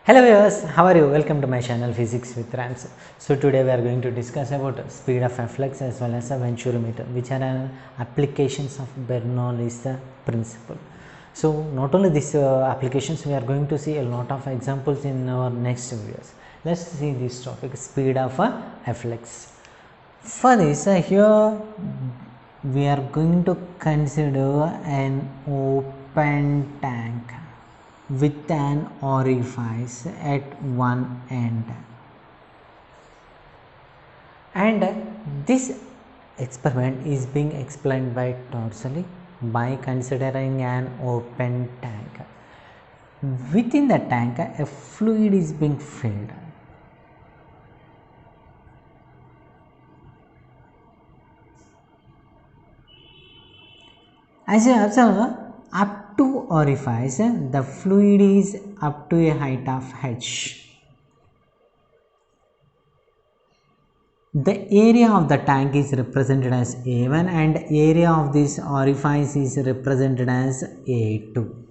Hello viewers, how are you? Welcome to my channel Physics with Rams. So today we are going to discuss about speed of reflex as well as a venturimeter, which are applications of Bernoulli's principle. So not only these applications, we are going to see a lot of examples in our next videos. Let's see this topic, speed of reflex. For this here we are going to consider an open tank with an orifice at one end, and this experiment is being explained by Torselli by considering an open tank. Within the tank a fluid is being filled. As you observe, up to orifice the fluid is up to a height of h. The area of the tank is represented as A1 and area of this orifice is represented as A2,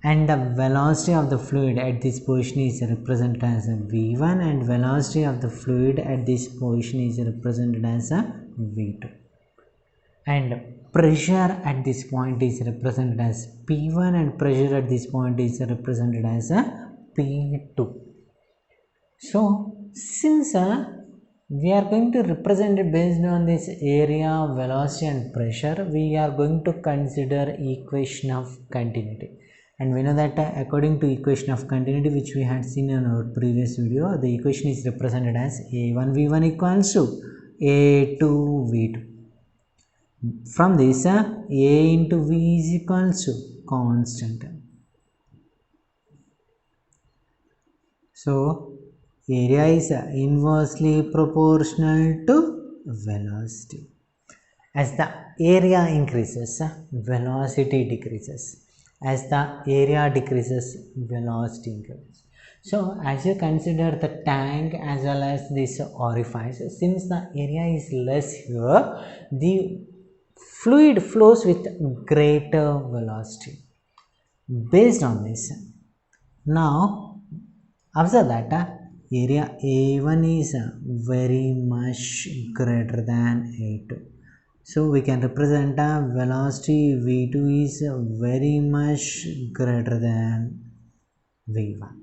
and the velocity of the fluid at this position is represented as a V1 and velocity of the fluid at this position is represented as a V2, and pressure at this point is represented as P1 and pressure at this point is represented as a P2. So since we are going to represent it based on this area, velocity and pressure, we are going to consider equation of continuity, and we know that according to equation of continuity which we had seen in our previous video, the equation is represented as A1 V1 equals to A2 V2. From this A into V is equals to constant. So area is inversely proportional to velocity. As the area increases, velocity decreases. As the area decreases, velocity increases. So as you consider the tank as well as this orifice, since the area is less here, the fluid flows with greater velocity. Based on this, now observe that area A1 is very much greater than A2. So we can represent velocity V2 is very much greater than V1.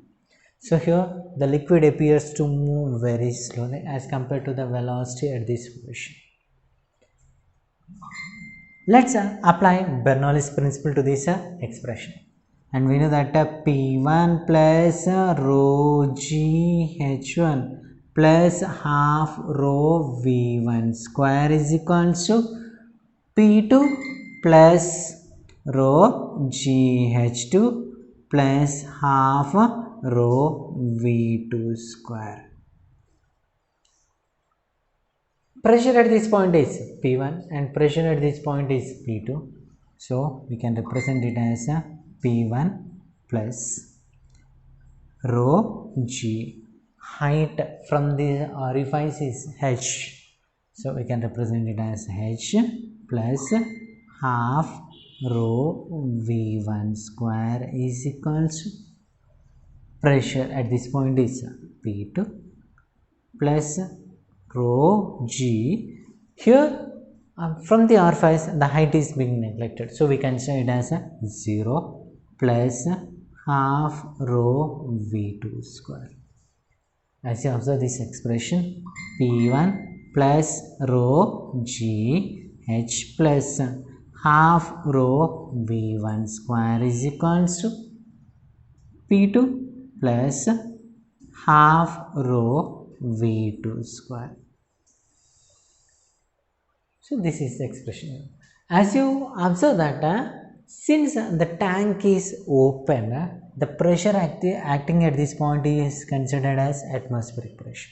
So here the liquid appears to move very slowly as compared to the velocity at this position. Let's apply Bernoulli's principle to this expression, and we know that P1 plus rho g h1 plus half rho v1 square is equal to P2 plus rho g h2 plus half rho v2 square. Pressure at this point is P1 and pressure at this point is P2. So we can represent it as P1 plus rho g. Height from the orifice is h. So we can represent it as h plus half rho v1 square is equals to pressure at this point is P2 plus rho g. Here from the orifice the height is being neglected, so we can say it as a 0 plus half rho v2 square. As you observe this expression, P1 plus rho g h plus half rho v1 square is equals to P2 plus half rho v2 square. So this is the expression. As you observe that since the tank is open, the pressure acting at this point is considered as atmospheric pressure,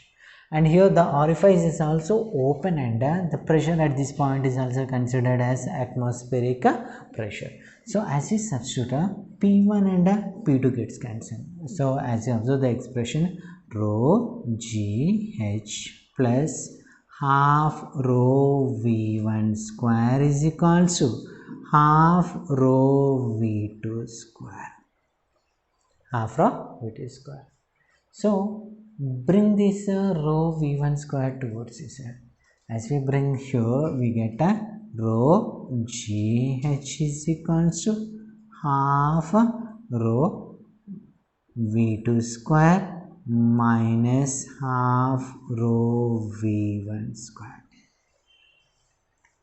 and here the orifice is also open and the pressure at this point is also considered as atmospheric pressure. So as we substitute P1 and P2 gets cancelled. So as you observe the expression, rho g h plus half rho v1 square is equal to half rho v2 square. half rho v2 square. So bring this rho v1 square towards this side. As we bring here, we get a rho gh is equals to half rho v2 square minus half rho v1 square.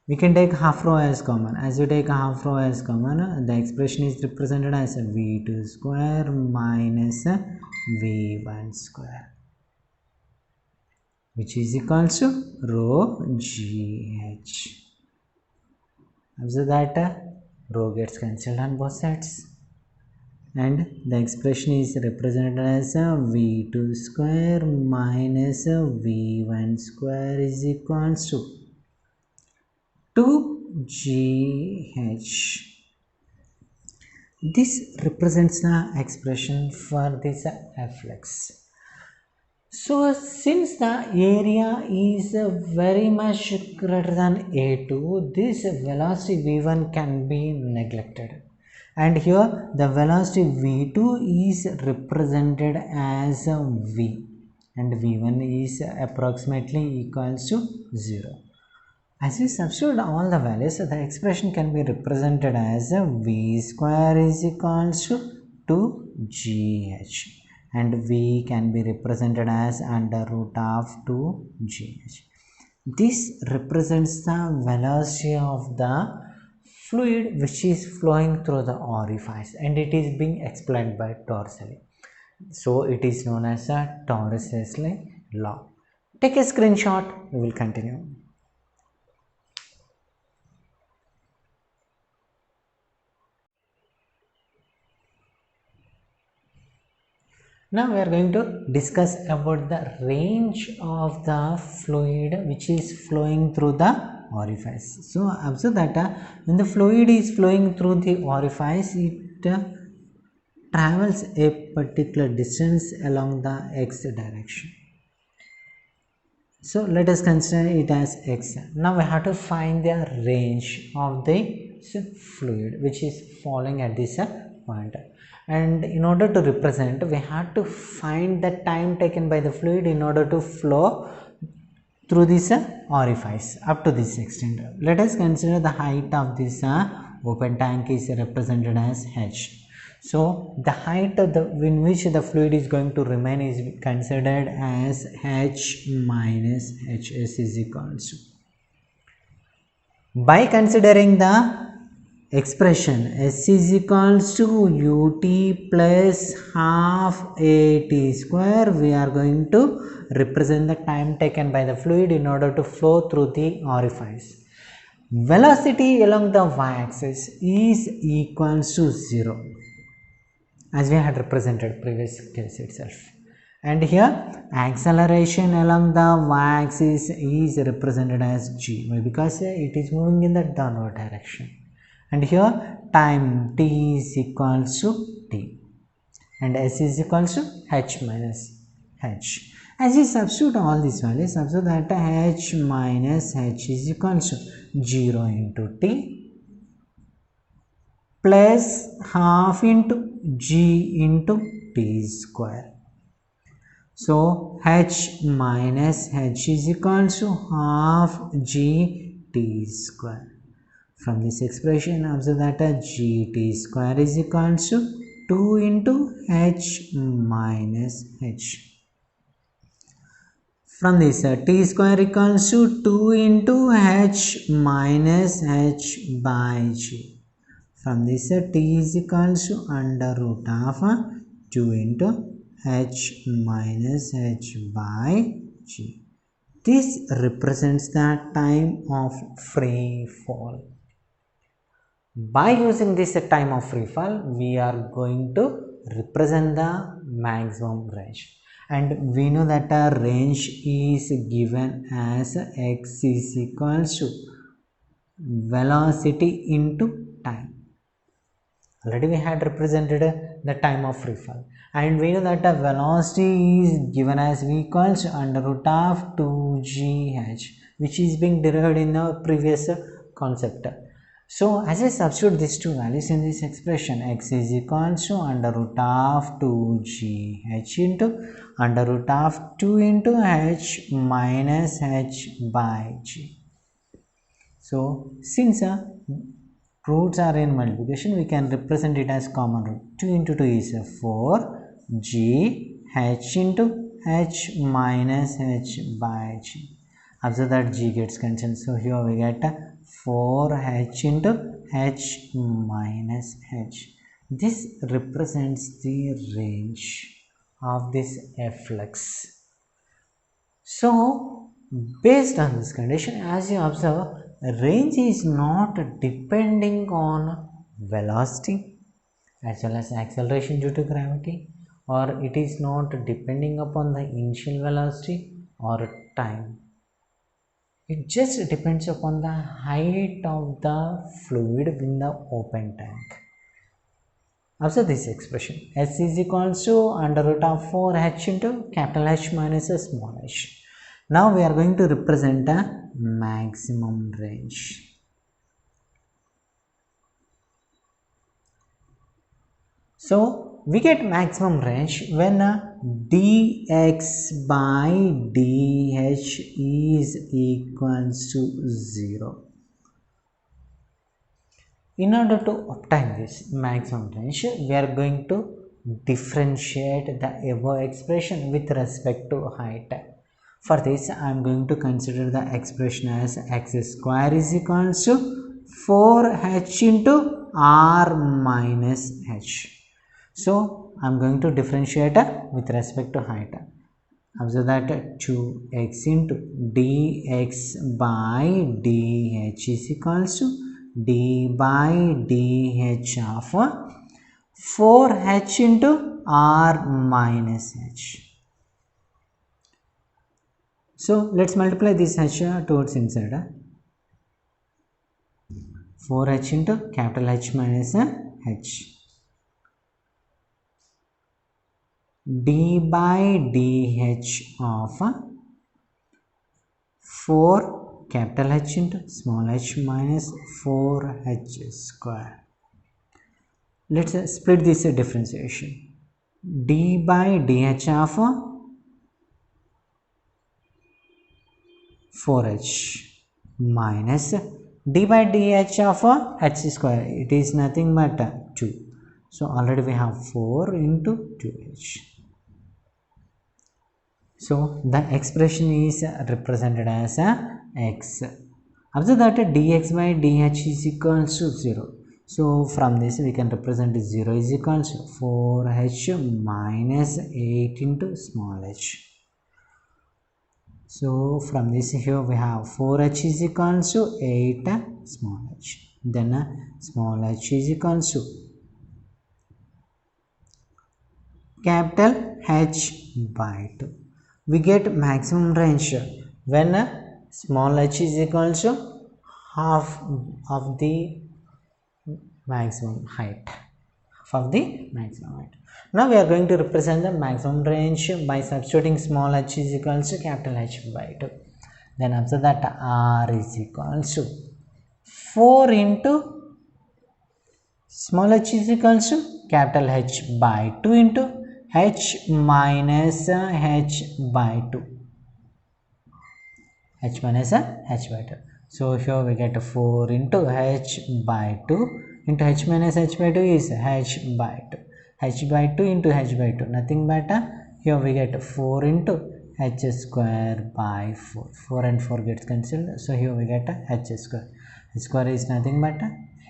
We can take half rho as common. As we take half rho as common, the expression is represented as v2 square minus v1 square, which is equals to rho gh. Observe that rho gets cancelled on both sides, and the expression is represented as v2 square minus v1 square is equals to 2gh. This represents the expression for this flux. So since the area is very much greater than a2, this velocity v1 can be neglected, and here the velocity v2 is represented as v, and v1 is approximately equals to 0. As we substitute all the values, the expression can be represented as v square is equals to 2gh, and v can be represented as under root of 2gh. This represents the velocity of the fluid which is flowing through the orifice, and it is being explained by Torricelli. So it is known as a Torricelli law. Take a screenshot, we will continue. Now we are going to discuss about the range of the fluid which is flowing through the orifice. So observe that when the fluid is flowing through the orifice, it travels a particular distance along the x direction. So let us consider it as x. Now we have to find the range of the fluid which is falling at this point. And in order to represent, we have to find the time taken by the fluid in order to flow through this orifice up to this extent. Let us consider the height of this open tank is represented as h. So the height of the in which the fluid is going to remain is considered as h minus hs is equals to. By considering the expression s is equals to ut plus half at square, we are going to represent the time taken by the fluid in order to flow through the orifice. Velocity along the y-axis is equals to 0, as we had represented previous case itself, and here acceleration along the y-axis is represented as g, because it is moving in the downward direction. And here time t is equals to t, and s is equals to h minus h. As we substitute all these values, observe that h minus h is equals to 0 into t plus half into g into t square. So h minus h is equals to half g t square. From this expression, observe that gt square is equals to 2 into h minus h. From this t square equals to 2 into h minus h by g. From this t is equals to under root of 2 into h minus h by g. This represents the time of free fall. By using this time of free fall, we are going to represent the maximum range, and we know that our range is given as x is equals to velocity into time. Already we had represented the time of free fall, and we know that the velocity is given as v equals to under root of 2gh, which is being derived in the previous concept. So as I substitute these two values in this expression, x is equal to under root of 2g h into under root of 2 into h minus h by g. So since roots are in multiplication, we can represent it as common root. 2 into 2 is 4 g h into h minus h by g. Observe that g gets cancelled, so here we get 4h into h minus h. This represents the range of this flux. So based on this condition, as you observe, range is not depending on velocity as well as acceleration due to gravity, or it is not depending upon the initial velocity or time. It just depends upon the height of the fluid in the open tank. Observe this expression, S is equal to under root of 4h into capital H minus a small h. Now we are going to represent a maximum range. So we get maximum range when dx by dh is equal to 0. In order to obtain this maximum range, we are going to differentiate the above expression with respect to height. For this, I am going to consider the expression as x square is equal to 4h into r minus h. So I am going to differentiate with respect to height. Observe that 2x into dx by dh is equal to d by dh of 4h into r minus h. So let's multiply this h towards inside. 4h into capital H minus h. d by dh of 4 capital H into small h minus 4h square. Let's split this differentiation. d by dh of 4h minus d by dh of h square. It is nothing but 2. So already we have 4 into 2h. So the expression is represented as x. Observe that dx by dh is equal to 0. So from this we can represent 0 is equal to 4h minus 8 into small h. So from this here we have 4h is equal to 8 small h. Then small h is equal to capital H by 2. We get maximum range when small h is equal to half of the maximum height. Now we are going to represent the maximum range by substituting small h is equal to capital H by 2. Then observe that r is equal to 4 into small h is equal to capital H by 2 into h minus h by 2. H minus h by 2. So here we get 4 into h by 2 into h minus h by 2 is h by 2. H by 2 into h by 2, nothing but here we get 4 into h square by 4. 4 and 4 gets cancelled. So here we get h square. H square is nothing but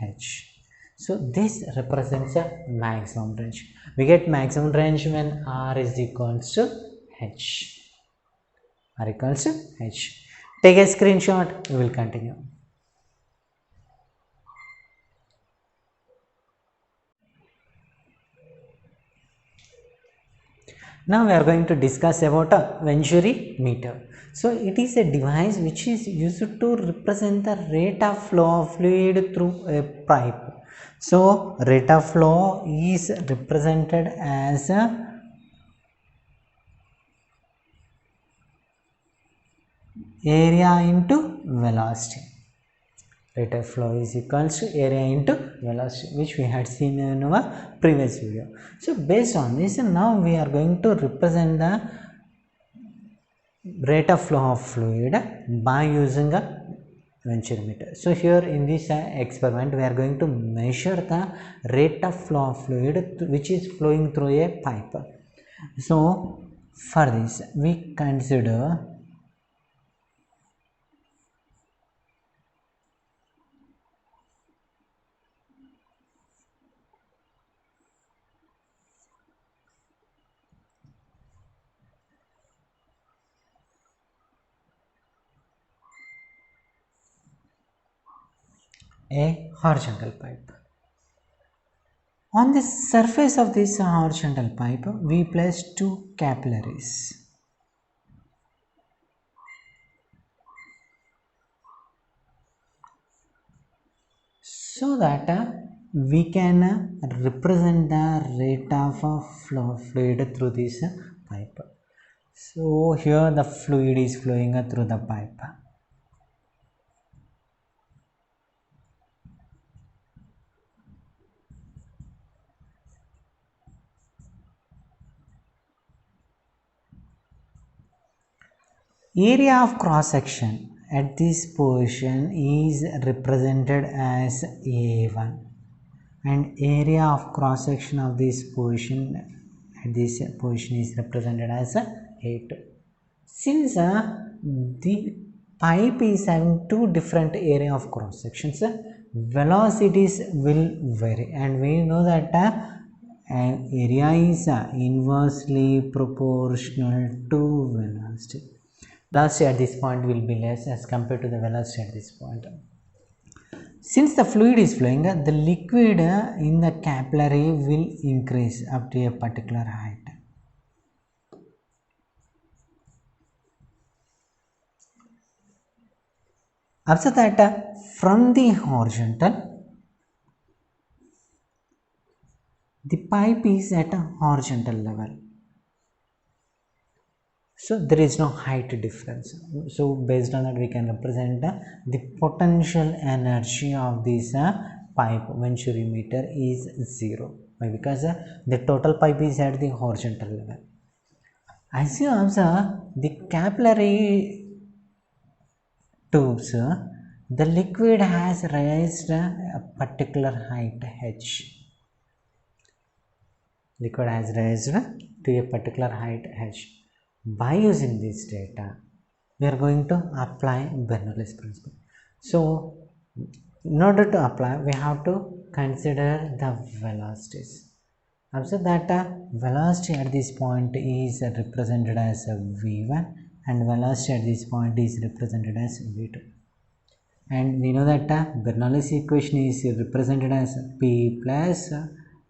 h. So this represents a maximum range. We get maximum range when r is equal to h. R equals to h. Take a screenshot. We will continue. Now we are going to discuss about a Venturi meter. So it is a device which is used to represent the rate of flow of fluid through a pipe. So rate of flow is represented as area into velocity. Rate of flow is equals to area into velocity, which we had seen in our previous video. So based on this, now we are going to represent the rate of flow of fluid by using a venturimeter. So here in this experiment we are going to measure the rate of flow of fluid which is flowing through a pipe. So for this we consider a horizontal pipe. On the surface of this horizontal pipe, we place two capillaries. So that we can represent the rate of flow fluid through this pipe. So here the fluid is flowing through the pipe. Area of cross section at this position is represented as A1 and area of cross section of this position at this position is represented as A2. Since the pipe is having two different area of cross sections, velocities will vary, and we know that area is inversely proportional to velocity. Velocity at this point will be less as compared to the velocity at this point. Since the fluid is flowing, the liquid in the capillary will increase up to a particular height. Observe that from the horizontal, the pipe is at a horizontal level. So there is no height difference. So based on that we can represent the potential energy of this pipe venturimeter is 0. Why? Because the total pipe is at the horizontal level. As you observe, the capillary tubes, the liquid has raised a particular height h. Liquid has raised to a particular height h. By using this data, we are going to apply Bernoulli's principle. So, in order to apply, we have to consider the velocities. Observe that velocity at this point is represented as v1 and velocity at this point is represented as v2. And we know that Bernoulli's equation is represented as P plus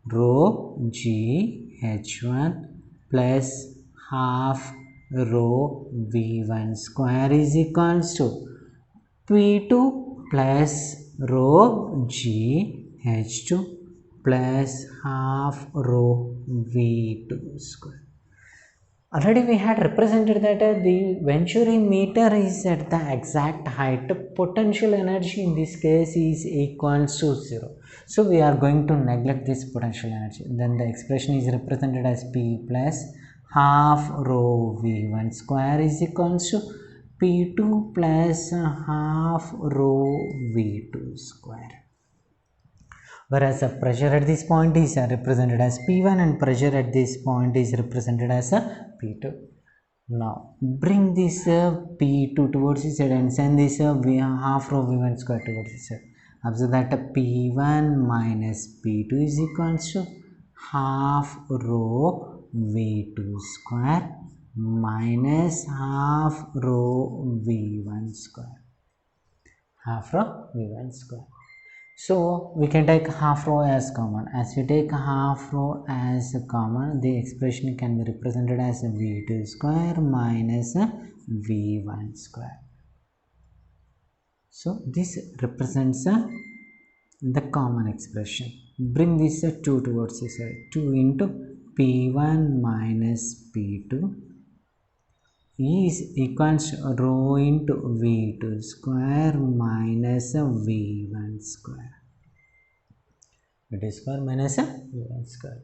rho g h1 plus half rho v1 square is equals to P2 plus rho g h2 plus half rho v2 square. Already we had represented that the venturimeter is at the exact height. Potential energy in this case is equals to 0. So we are going to neglect this potential energy. Then the expression is represented as P plus half rho v1 square is equals to P2 plus half rho v2 square. Whereas the pressure at this point is represented as P1 and pressure at this point is represented as P2. Now bring this P2 towards this side and send this half rho V1 square towards this side. Observe that P1 minus P2 is equals to half rho V2 square minus half rho V1 square. Half rho V1 square. So we can take half rho as common. As we take half rho as common, the expression can be represented as v2 square minus v1 square. So this represents the common expression. Bring this 2 towards this side. 2 into p1 minus p2 is equals to rho into V2 square minus V1 square. V2 square minus V1 square.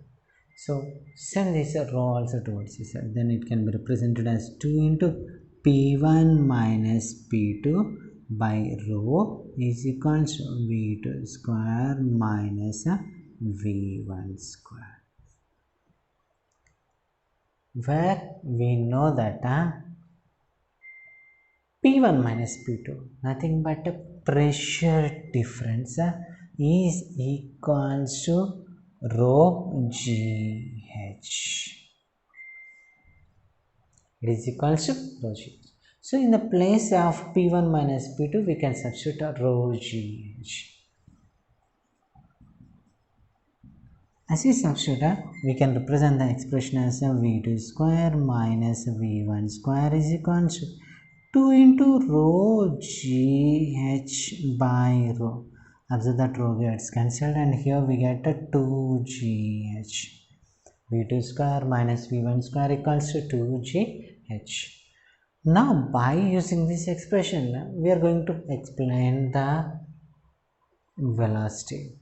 So send this rho also towards this side. Then it can be represented as 2 into P1 minus P2 by rho is equals to V2 square minus V1 square. Where we know that P1 minus P2 nothing but a pressure difference is equals to rho GH. It is equals to rho GH. So in the place of P1 minus P2 we can substitute a rho GH. As we substitute, we can represent the expression as V2 square minus V1 square is equal to 2 into rho GH by rho. Observe that rho gets cancelled and here we get a 2GH. V2 square minus V1 square equals to 2GH. Now by using this expression, we are going to explain the velocity.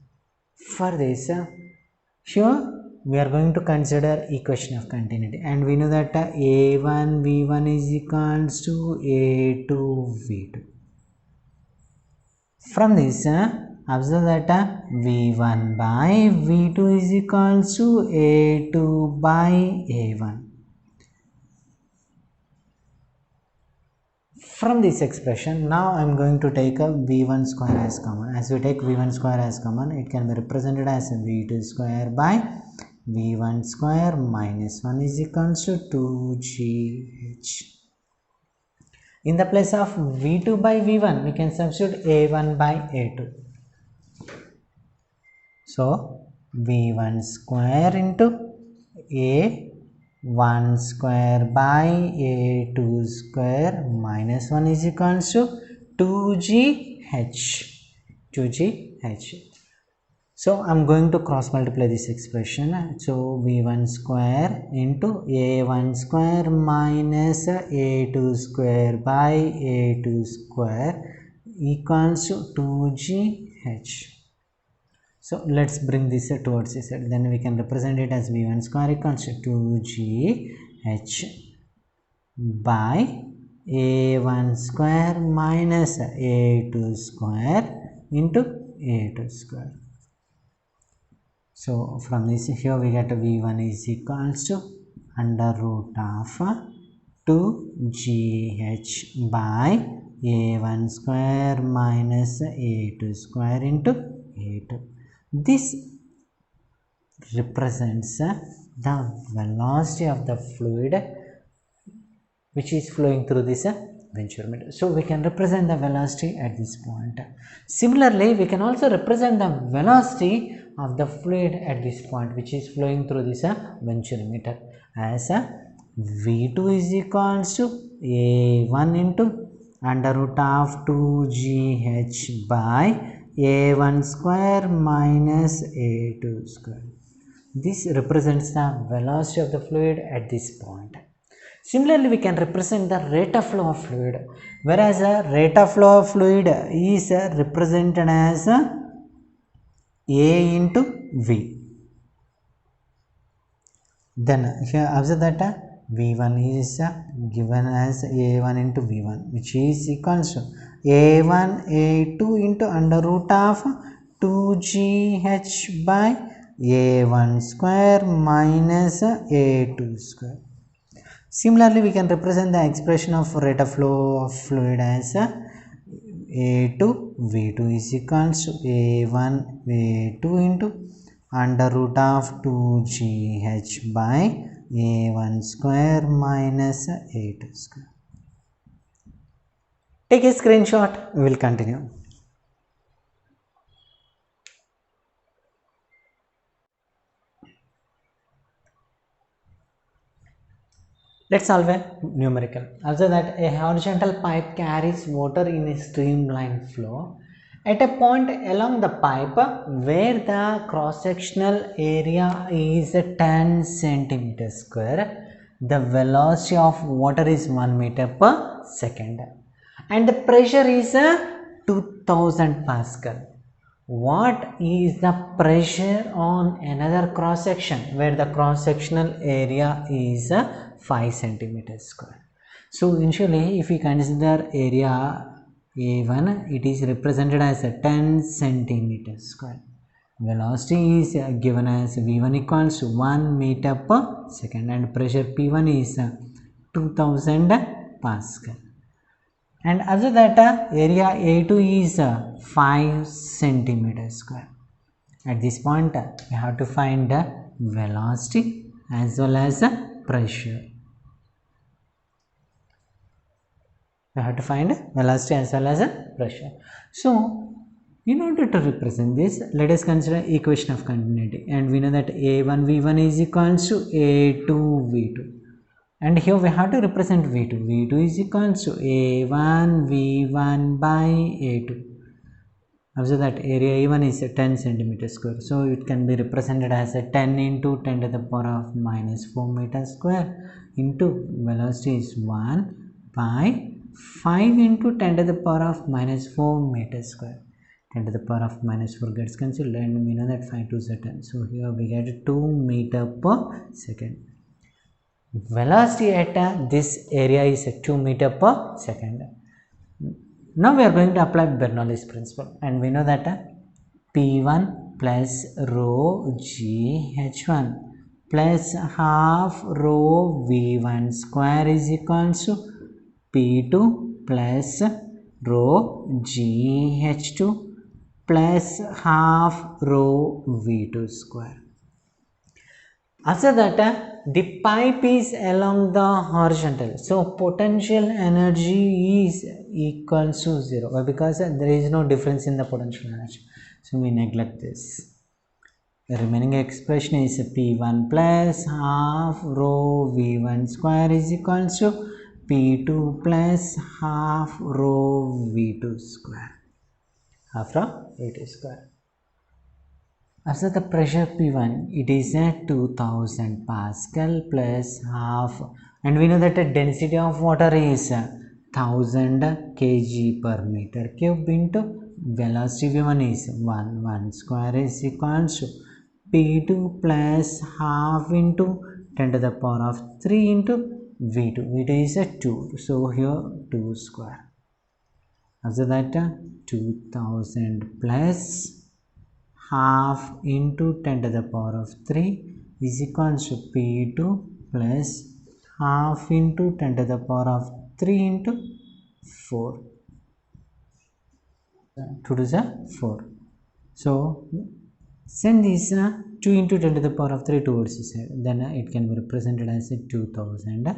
For this, here we are going to consider equation of continuity and we know that A1 V1 is equals to A2 V2. From this observe that V1 by V2 is equals to A2 by A1. From this expression, now I am going to take a V1 square as common. As we take V1 square as common, it can be represented as V2 square by V1 square minus 1 is equals to 2GH. In the place of V2 by V1, we can substitute A1 by A2. So, V1 square into A1 square by A2 square minus 1 is equals to 2GH. So I am going to cross multiply this expression. So V1 square into A1 square minus A2 square by A2 square equals to 2GH. So let's bring this towards this side. Then we can represent it as V1 square equals to 2GH by A1 square minus A2 square into A2 square. So from this here we get V1 is equals to under root of 2GH by A1 square minus A2 square into A2. This represents the velocity of the fluid which is flowing through this venturimeter. So we can represent the velocity at this point. Similarly, we can also represent the velocity of the fluid at this point which is flowing through this venturimeter as V2 is equals to A1 into under root of 2GH by A1 square minus A2 square. This represents the velocity of the fluid at this point. Similarly, we can represent the rate of flow of fluid, whereas the rate of flow of fluid is represented as A into V. Then here observe that V1 is given as A1 into V1 which is equals to A1 A2 into under root of 2GH by A1 square minus A2 square. Similarly, we can represent the expression of rate of flow of fluid as A2 V2 is equals to A1 A2 into under root of 2GH by A1 square minus A2 square. Take a screenshot, we will continue. Let's solve a numerical. Observe that a horizontal pipe carries water in a streamlined flow. At a point along the pipe where the cross-sectional area is 10 centimeters square, The velocity of water is 1 meter per second and the pressure is 2000 pascal. What is the pressure on another cross section where the cross sectional area is 5 centimeters square? So initially if we consider area A1, it is represented as 10 centimeters square. Velocity is given as V1 equals to 1 meter per second and pressure P1 is 2000 pascal. And after that area A2 is 5 centimeters square. At this point we have to find the velocity as well as pressure. We have to find velocity as well as pressure. So in order to represent this, let us consider equation of continuity, and we know that A1 V1 is equals to A2 V2, and here we have to represent V2. V2 is equals to A1 V1 by A2. Observe that area A1 is 10 centimeters square, so it can be represented as a 10 into 10 to the power of minus 4 meters square into velocity is 1 by 5 into 10 to the power of minus 4 meters square. 10 to the power of minus 4 gets cancelled and we know that 5 to 10. So here we get 2 meter per second. Velocity at this area is 2 meter per second. Now we are going to apply Bernoulli's principle, and we know that P1 plus rho g h1 plus half rho v1 square is equals to P2 plus rho g h2 plus half rho v2 square. After that the pipe is along the horizontal, so potential energy is equal to 0. Why? Because there is no difference in the potential energy, so we neglect this. The remaining expression is P1 plus half rho v1 square is equal to P2 plus half rho v2 square. Half rho v2 square. After the pressure P1, it is at 2000 pascal plus half, and we know that the density of water is 1000 kg per meter cube into velocity V1 is 1 square is equals to P2 plus half into 10 to the power of 3 into V2. V2 is 2, so here 2 square. After that 2000 plus half into 10 to the power of 3 is equals to P2 plus half into 10 to the power of 3 into 4. 2 to the 4. So send this 2 into 10 to the power of 3 towards this side, then it can be represented as 2000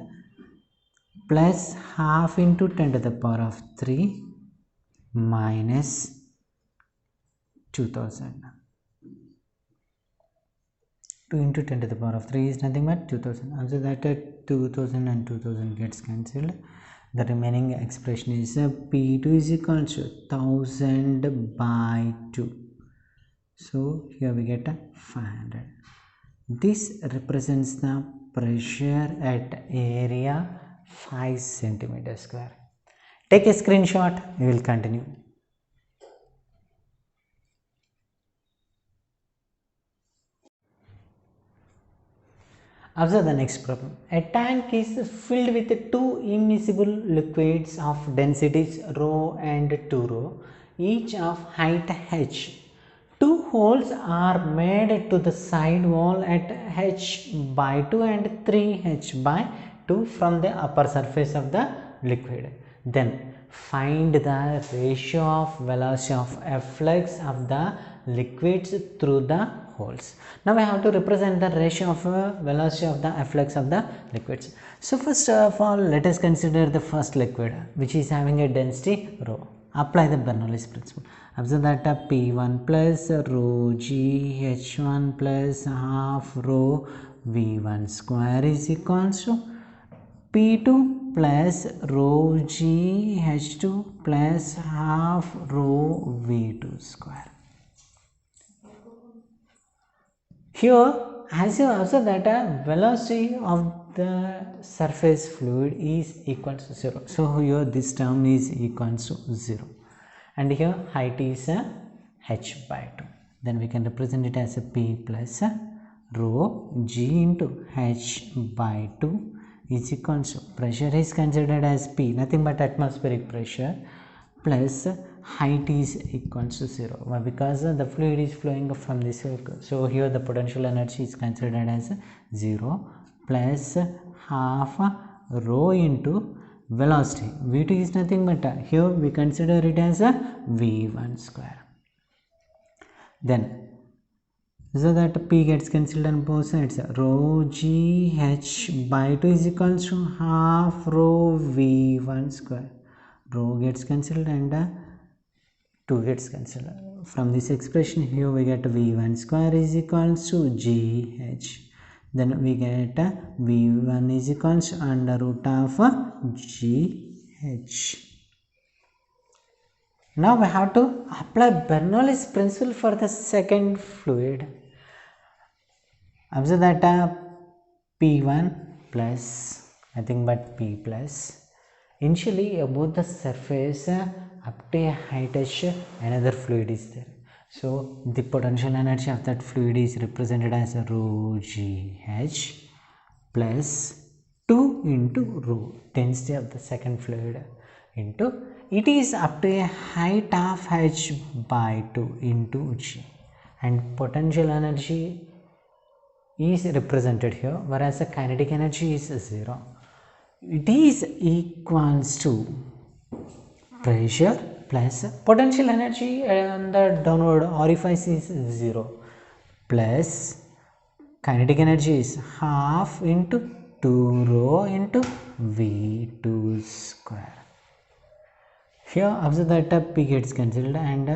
plus half into 10 to the power of 3 minus 2000. 2 into 10 to the power of 3 is nothing but 2000. Also that 2000 and 2000 gets cancelled. The remaining expression is P2 is equal to 1000 by 2. So here we get 500. This represents the pressure at area 5 centimeter square. Take a screenshot. We will continue. Observe the next problem. A tank is filled with two immiscible liquids of densities rho and 2 ρ, each of height h. Two holes are made to the side wall at h by 2 and 3h by 2 from the upper surface of the liquid. Then find the ratio of velocity of efflux of the liquids through the holes. Now we have to represent the ratio of velocity of the efflux of the liquids. So first of all, let us consider the first liquid, which is having a density rho. Apply the Bernoulli's principle. Observe that P1 plus rho g h1 plus half rho v1 square is equals to P2 plus rho g h2 plus half rho v2 square. Here, as you observe that velocity of the surface fluid is equal to 0. So here this term is equal to 0, and here height is h by 2. Then we can represent it as a p plus rho g into h by 2 is equal to, pressure is considered as p, nothing but atmospheric pressure, plus height is equal to 0. Why? Because the fluid is flowing from this circle. So here the potential energy is considered as 0 plus half rho into velocity. V2 is nothing but here we consider it as a v1 square. Then so that p gets cancelled on both sides. Rho g h by 2 is equal to half rho v1 square. Rho gets cancelled and 2 gets cancelled. From this expression here we get v1 square is equal to gh. Then we get v1 is equal to under root of gh. Now we have to apply Bernoulli's principle for the second fluid. Observe that P1 plus nothing but P plus. Initially above the surface up to a height h another fluid is there. So the potential energy of that fluid is represented as rho gh plus 2 into rho density of the second fluid into it is up to a height of h by 2 into g, and potential energy is represented here, whereas the kinetic energy is 0. It is equals to pressure plus potential energy and the downward orifice is 0 plus kinetic energy is half into 2 rho into v2 square. Here observe that p gets cancelled and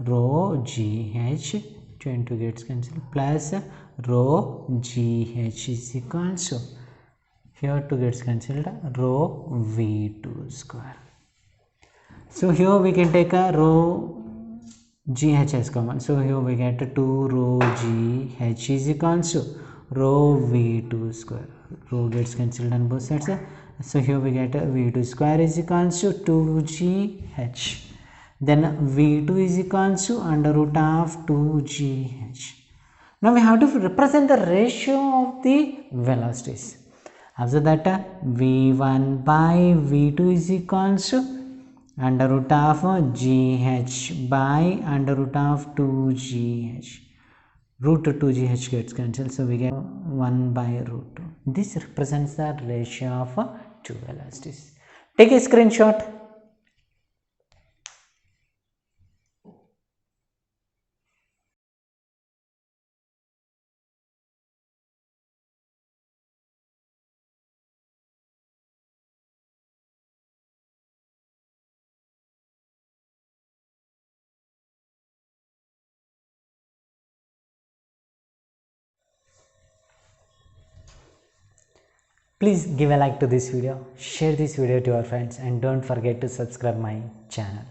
rho gh 2 gets cancelled plus rho gh is equal to, here 2 gets cancelled, rho v2 square. So here we can take a rho gh as common. So here we get 2 rho gh is equal to rho v2 square. Rho gets cancelled on both sides. So here we get v2 square is equal to 2gh. Then v2 is equal to under root of 2gh. Now we have to represent the ratio of the velocities. Observe that v1 by v2 is equal to under root of gh by under root of 2gh. Root 2gh gets cancelled, so we get 1 by root 2. This represents the ratio of two velocities. Take a screenshot. Please give a like to this video, share this video to your friends, and don't forget to subscribe my channel.